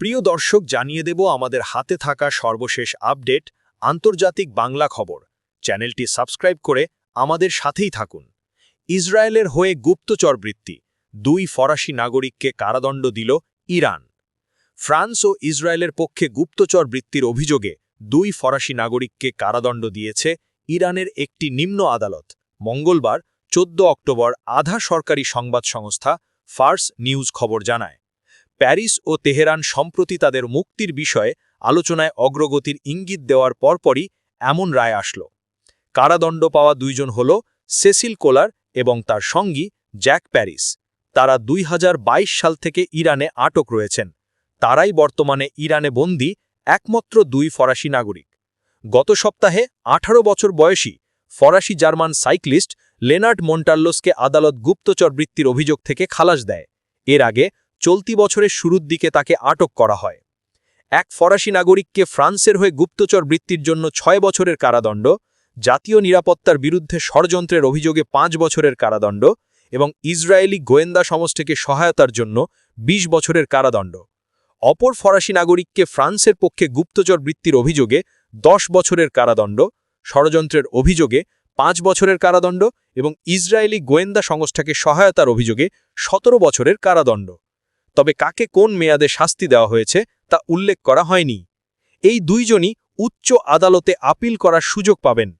প্রিয় দর্শক, জানিয়ে দেব আমাদের হাতে থাকা সর্বশেষ আপডেট আন্তর্জাতিক বাংলা খবর। চ্যানেলটি সাবস্ক্রাইব করে আমাদের সাথেই থাকুন। ইসরায়েলের হয়ে গুপ্তচর বৃত্তি, 2 ফরাসি নাগরিককে কারাদণ্ড দিল ইরান। ফ্রান্স ও ইসরায়েলের পক্ষে গুপ্তচর বৃত্তির অভিযোগে 2 ফরাসি নাগরিককে কারাদণ্ড দিয়েছে ইরানের একটি নিম্ন আদালত। মঙ্গলবার 14 অক্টোবর আধা সরকারি সংবাদ সংস্থা ফার্স নিউজ খবর জানায়। প্যারিস ও তেহরান সম্প্রতি তাদের মুক্তির বিষয়ে আলোচনায় অগ্রগতির ইঙ্গিত দেওয়ার পরপরই এমন রায় আসল। কারাদণ্ড পাওয়া 2 জন হল সেসিল কোলার এবং তার সঙ্গী জ্যাক প্যারিস। তারা 2022 সাল থেকে ইরানে আটক রয়েছেন। তারাই বর্তমানে ইরানে বন্দী একমাত্র 2 ফরাসি নাগরিক। গত সপ্তাহে 18 বছর বয়সী ফরাসি জার্মান সাইক্লিস্ট লেনার্ড মন্টাল্লোসকে আদালত গুপ্তচর বৃত্তির অভিযোগ থেকে খালাস দেয়। এর আগে চলতি বছরের শুরুর দিকে তাকে আটক করা হয়। এক ফরাসি নাগরিককে ফ্রান্সের হয়ে গুপ্তচর বৃত্তির জন্য 6 বছরের কারাদণ্ড, জাতীয় নিরাপত্তার বিরুদ্ধে ষড়যন্ত্রের অভিযোগে 5 বছরের কারাদণ্ড এবং ইসরায়েলি গোয়েন্দা সংস্থাকে সহায়তার জন্য 20 বছরের কারাদণ্ড। অপর ফরাসি নাগরিককে ফ্রান্সের পক্ষে গুপ্তচর বৃত্তির অভিযোগে 10 বছরের কারাদণ্ড, ষড়যন্ত্রের অভিযোগে 5 বছরের কারাদণ্ড এবং ইসরায়েলি গোয়েন্দা সংস্থাকে সহায়তার অভিযোগে 17 বছরের কারাদণ্ড। তবে কাকে কোন মেয়াদে শাস্তি দেওয়া হয়েছে তা উল্লেখ করা হয়নি। এই 2 জনই উচ্চ আদালতে আপিল করার সুযোগ পাবেন।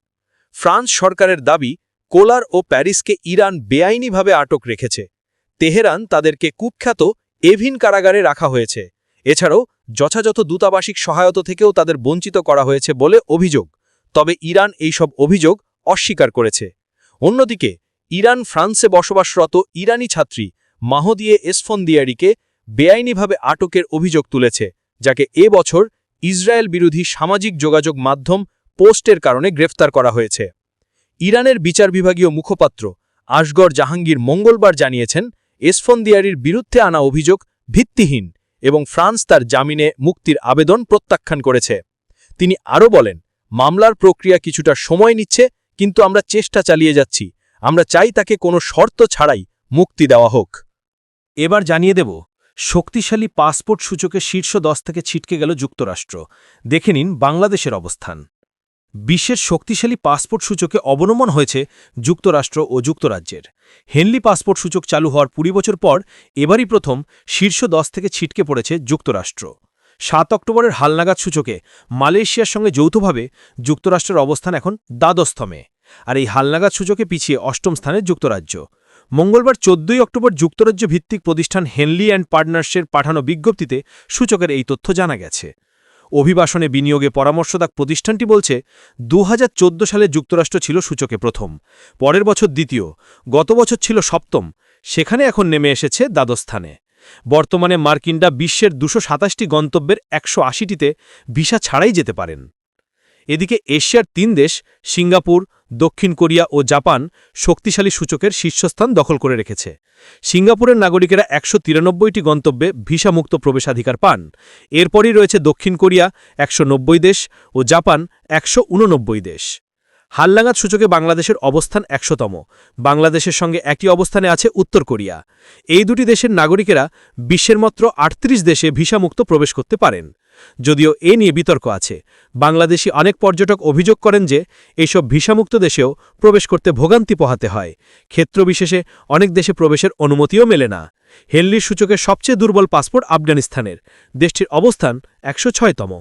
ফ্রান্স সরকারের দাবি, কোলার ও প্যারিসকে ইরান বেআইনিভাবে আটক রেখেছে। তেহরান তাদেরকে কুখ্যাত এভিন কারাগারে রাখা হয়েছে। এছাড়াও যথাযথ দূতাবাসিক সহায়তা থেকেও তাদের বঞ্চিত করা হয়েছে বলে অভিযোগ। তবে ইরান এইসব অভিযোগ অস্বীকার করেছে। অন্যদিকে ইরান ফ্রান্সে বসবাসরত ইরানি ছাত্রী মাহদিয়ে এসফন্দিয়ারিকে বেআইনিভাবে আটকের অভিযোগ তুলেছে, যাকে এবছর ইসরায়েল বিরোধী সামাজিক যোগাযোগ মাধ্যম পোস্টের কারণে গ্রেফতার করা হয়েছে। ইরানের বিচার বিভাগীয় মুখপাত্র আসগর জাহাঙ্গীর মঙ্গলবার জানিয়েছেন, এসফন্দিয়ারির বিরুদ্ধে আনা অভিযোগ ভিত্তিহীন এবং ফ্রান্স তার জামিনে মুক্তির আবেদন প্রত্যাখ্যান করেছে। তিনি আরও বলেন, মামলার প্রক্রিয়া কিছুটা সময় নিচ্ছে, কিন্তু আমরা চেষ্টা চালিয়ে যাচ্ছি। আমরা চাই তাকে কোনো শর্ত ছাড়াই মুক্তি দেওয়া হোক। এবার জানিয়ে দেব, শক্তিশালী পাসপোর্ট সূচকে শীর্ষ 10 থেকে ছিটকে গেল যুক্তরাষ্ট্র। দেখে নিন বাংলাদেশের অবস্থান। বিশ্বের শক্তিশালী পাসপোর্ট সূচকে অবনমন হয়েছে যুক্তরাষ্ট্র ও যুক্তরাজ্যের। হেনলি পাসপোর্ট সূচক চালু হওয়ার 20 বছর পর এবারই প্রথম শীর্ষ 10 থেকে ছিটকে পড়েছে যুক্তরাষ্ট্র। 7 অক্টোবরের হালনাগাদ সূচকে মালয়েশিয়ার সঙ্গে যৌথভাবে যুক্তরাষ্ট্রের অবস্থান এখন দ্বাদশতমে, আর এই হালনাগাদ সূচকে পিছিয়ে 8ম স্থানে যুক্তরাজ্য। মঙ্গলবার 14 অক্টোবর যুক্তরাজ্য ভিত্তিক প্রতিষ্ঠান হেনলি অ্যান্ড পার্টনার্সের পাঠানো বিজ্ঞপ্তিতে সূচকের এই তথ্য জানা গেছে। অভিবাসনে বিনিয়োগে পরামর্শদাক প্রতিষ্ঠানটি বলছে, 2014 সালে যুক্তরাষ্ট্র ছিল সূচকে প্রথম, পরের বছর দ্বিতীয়, গত বছর ছিল সপ্তম, সেখানে এখন নেমে এসেছে দ্বাদশ স্থানে। বর্তমানে মার্কিনরা বিশ্বের 227টি গন্তব্যের 180টিতে ভিসা ছাড়াই যেতে পারেন। এদিকে এশিয়ার 3 দেশ সিঙ্গাপুর, দক্ষিণ কোরিয়া ও জাপান শক্তিশালী সূচকের শীর্ষস্থান দখল করে রেখেছে। সিঙ্গাপুরের নাগরিকেরা 193টি গন্তব্যে ভিসামুক্ত প্রবেশাধিকার পান। এরপরই রয়েছে দক্ষিণ কোরিয়া 190 দেশ ও জাপান 189 দেশ। হালনাগাদ সূচকে বাংলাদেশের অবস্থান 100তম। বাংলাদেশের সঙ্গে একই অবস্থানে আছে উত্তর কোরিয়া। এই দুটি দেশের নাগরিকেরা বিশ্বের মাত্র 38 দেশে ভিসামুক্ত প্রবেশ করতে পারেন। যদিও এ নিয়ে বিতর্ক আছে। বাংলাদেশি অনেক পর্যটক অভিযোগ করেন যে এইসব ভিসামুক্ত দেশেও প্রবেশ করতে ভোগান্তি পোহাতে হয়। ক্ষেত্রবিশেষে অনেক দেশে প্রবেশের অনুমতিও মেলে না। হেনলির সূচকের সবচেয়ে দুর্বল পাসপোর্ট আফগানিস্তানের। দেশটির অবস্থান 106তম।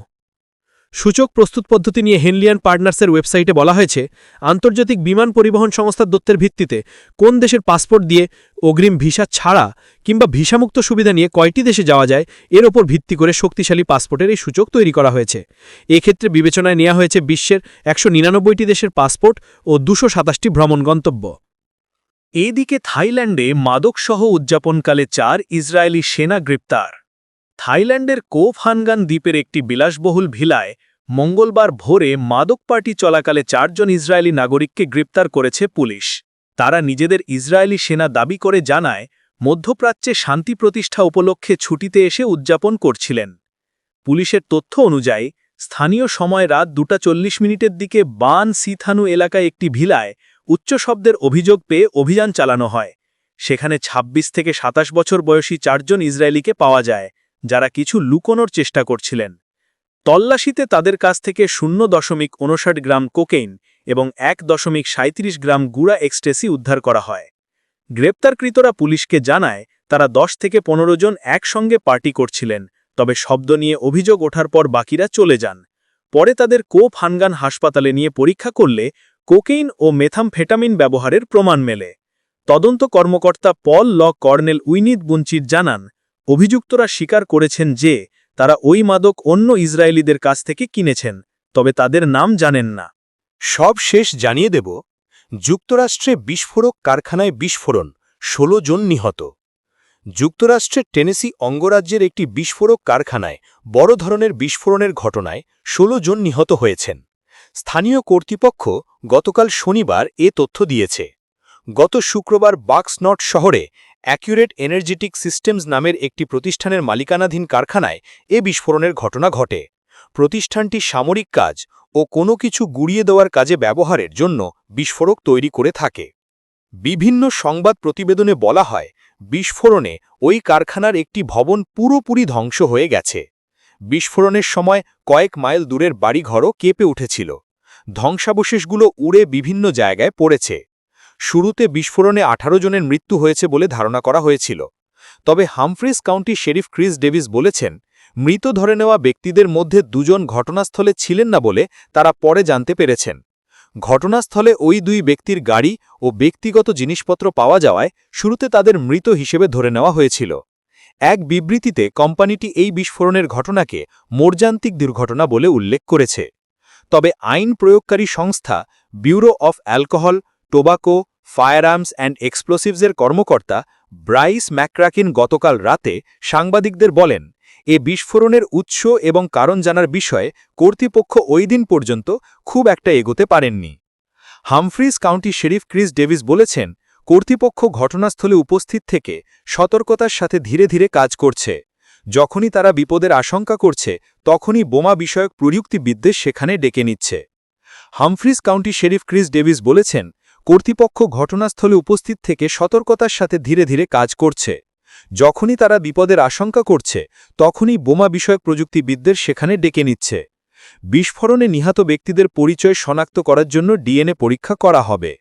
সূচক প্রস্তুত পদ্ধতি নিয়ে হেনলি অ্যান্ড পার্টনার্সের ওয়েবসাইটে বলা হয়েছে, আন্তর্জাতিক বিমান পরিবহন সংস্থার তথ্যের ভিত্তিতে কোন দেশের পাসপোর্ট দিয়ে অগ্রিম ভিসা ছাড়া কিংবা ভিসামুক্ত সুবিধা নিয়ে কয়টি দেশে যাওয়া যায় এর ওপর ভিত্তি করে শক্তিশালী পাসপোর্টের এই সূচক তৈরি করা হয়েছে। এক্ষেত্রে বিবেচনায় নেওয়া হয়েছে বিশ্বের 199টি দেশের পাসপোর্ট ও 227টি ভ্রমণ গন্তব্য। এদিকে থাইল্যান্ডে মাদকসহ উদযাপনকালে 4 ইসরায়েলি সেনা গ্রেপ্তার। থাইল্যান্ডের কোফ হানগান দ্বীপের একটি বিলাসবহুল ভিলায় মঙ্গলবার ভোরে মাদক পার্টি চলাকালে 4 জন ইসরায়েলি নাগরিককে গ্রেপ্তার করেছে পুলিশ। তারা নিজেদের ইসরায়েলি সেনা দাবি করে জানায়, মধ্যপ্রাচ্যে শান্তি প্রতিষ্ঠা উপলক্ষে ছুটিতে এসে উদযাপন করছিলেন। পুলিশের তথ্য অনুযায়ী স্থানীয় সময় রাত 2:40 দিকে বান সিথানু এলাকায় একটি ভিলায় উচ্চ শব্দের অভিযোগ পেয়ে অভিযান চালানো হয়। সেখানে 26 থেকে 27 বছর বয়সী 4 জন ইসরায়েলিকে পাওয়া যায়, যারা কিছু লুকোনোর চেষ্টা করছিলেন। তল্লাশিতে তাদের কাছ থেকে 0.59 গ্রাম কোকেইন এবং 1.37 গ্রাম গুঁড়া এক্সটেসি উদ্ধার করা হয়। গ্রেপ্তারকৃতরা পুলিশকে জানায় তারা 10 থেকে 15 জন একসঙ্গে পার্টি করছিলেন, তবে শব্দ নিয়ে অভিযোগ ওঠার পর বাকিরা চলে যান। পরে তাদের ফানগান হাসপাতালে নিয়ে পরীক্ষা করলে কোকেইন ও মেথামফেটামিন ব্যবহারের প্রমাণ মেলে। তদন্ত কর্মকর্তা পল কর্নেল উইনিত বুনচির জানান, অভিযুক্তরা স্বীকার করেছেন যে তারা ওই মাদক অন্য ইসরায়েলিদের কাছ থেকে কিনেছেন, তবে তাদের নাম জানেন না। সব শেষ জানিয়ে দেব, যুক্তরাষ্ট্রে বিস্ফোরক কারখানায় বিস্ফোরণ, 16 জন নিহত। যুক্তরাষ্ট্রের টেনেসি অঙ্গরাজ্যের একটি বিস্ফোরক কারখানায় বড় ধরনের বিস্ফোরণের ঘটনায় 16 জন নিহত হয়েছেন। স্থানীয় কর্তৃপক্ষ গতকাল শনিবার এ তথ্য দিয়েছে। গত শুক্রবার বাক্সনট শহরে অ্যাকুরেট এনার্জেটিক সিস্টেমস নামের একটি প্রতিষ্ঠানের মালিকানাধীন কারখানায় এ বিস্ফোরণের ঘটনা ঘটে। প্রতিষ্ঠানটি সামরিক কাজ ও কোনো কিছু গুড়িয়ে দেওয়ার কাজে ব্যবহারের জন্য বিস্ফোরক তৈরি করে থাকে। বিভিন্ন সংবাদ প্রতিবেদনে বলা হয়, বিস্ফোরণে ওই কারখানার একটি ভবন পুরোপুরি ধ্বংস হয়ে গেছে। বিস্ফোরণের সময় কয়েক মাইল দূরের বাড়িঘরও কেঁপে উঠেছিল। ধ্বংসাবশেষগুলো উড়ে বিভিন্ন জায়গায় পড়েছে। শুরুতে বিস্ফোরণে 18 জনের মৃত্যু হয়েছে বলে ধারণা করা হয়েছিল। তবে Humphreys County sheriff Chris Davis বলেছেন, মৃত ধরে নেওয়া ব্যক্তিদের মধ্যে 2 জন ঘটনাস্থলে ছিলেন না বলে তারা পরে জানতে পেরেছেন। ঘটনাস্থলে ওই 2 ব্যক্তির গাড়ি ও ব্যক্তিগত জিনিসপত্র পাওয়া যাওয়ায় শুরুতে তাদের মৃত হিসেবে ধরে নেওয়া হয়েছিল। এক বিবৃতিতে কোম্পানিটি এই বিস্ফোরণের ঘটনাকে মর্যান্তিক দুর্ঘটনা বলে উল্লেখ করেছে। তবে আইন প্রয়োগকারী সংস্থা bureau of alcohol, tobacco, firearms and এক্সপ্লোসিভসের কর্মকর্তা ব্রাইস ম্যাকক্রাকিন গতকাল রাতে সাংবাদিকদের বলেন, এ বিস্ফোরণের উৎস এবং কারণ জানার বিষয়ে কর্তৃপক্ষ ওই দিন পর্যন্ত খুব একটা এগোতে পারেননি। Humphreys County sheriff Chris Davis বলেছেন, কর্তৃপক্ষ ঘটনাস্থলে উপস্থিত থেকে সতর্কতার সাথে ধীরে ধীরে কাজ করছে। যখনই তারা বিপদের আশঙ্কা করছে, তখনই বোমা বিষয়ক প্রযুক্তিবিদদের সেখানে ডেকে নিচ্ছে। Humphreys County sheriff Chris Davis বলেছেন, কর্তৃপক্ষ ঘটনাস্থলে উপস্থিত থেকে সতর্কতার সাথে ধীরে ধীরে কাজ করছে। যখনই তারা বিপদের আশঙ্কা করছে, তখনই বোমা বিষয়ক প্রযুক্তিবিদদের সেখানে ডেকে নিচ্ছে। বিস্ফোরণে নিহত ব্যক্তিদের পরিচয় শনাক্ত করার জন্য ডিএনএ পরীক্ষা করা হবে।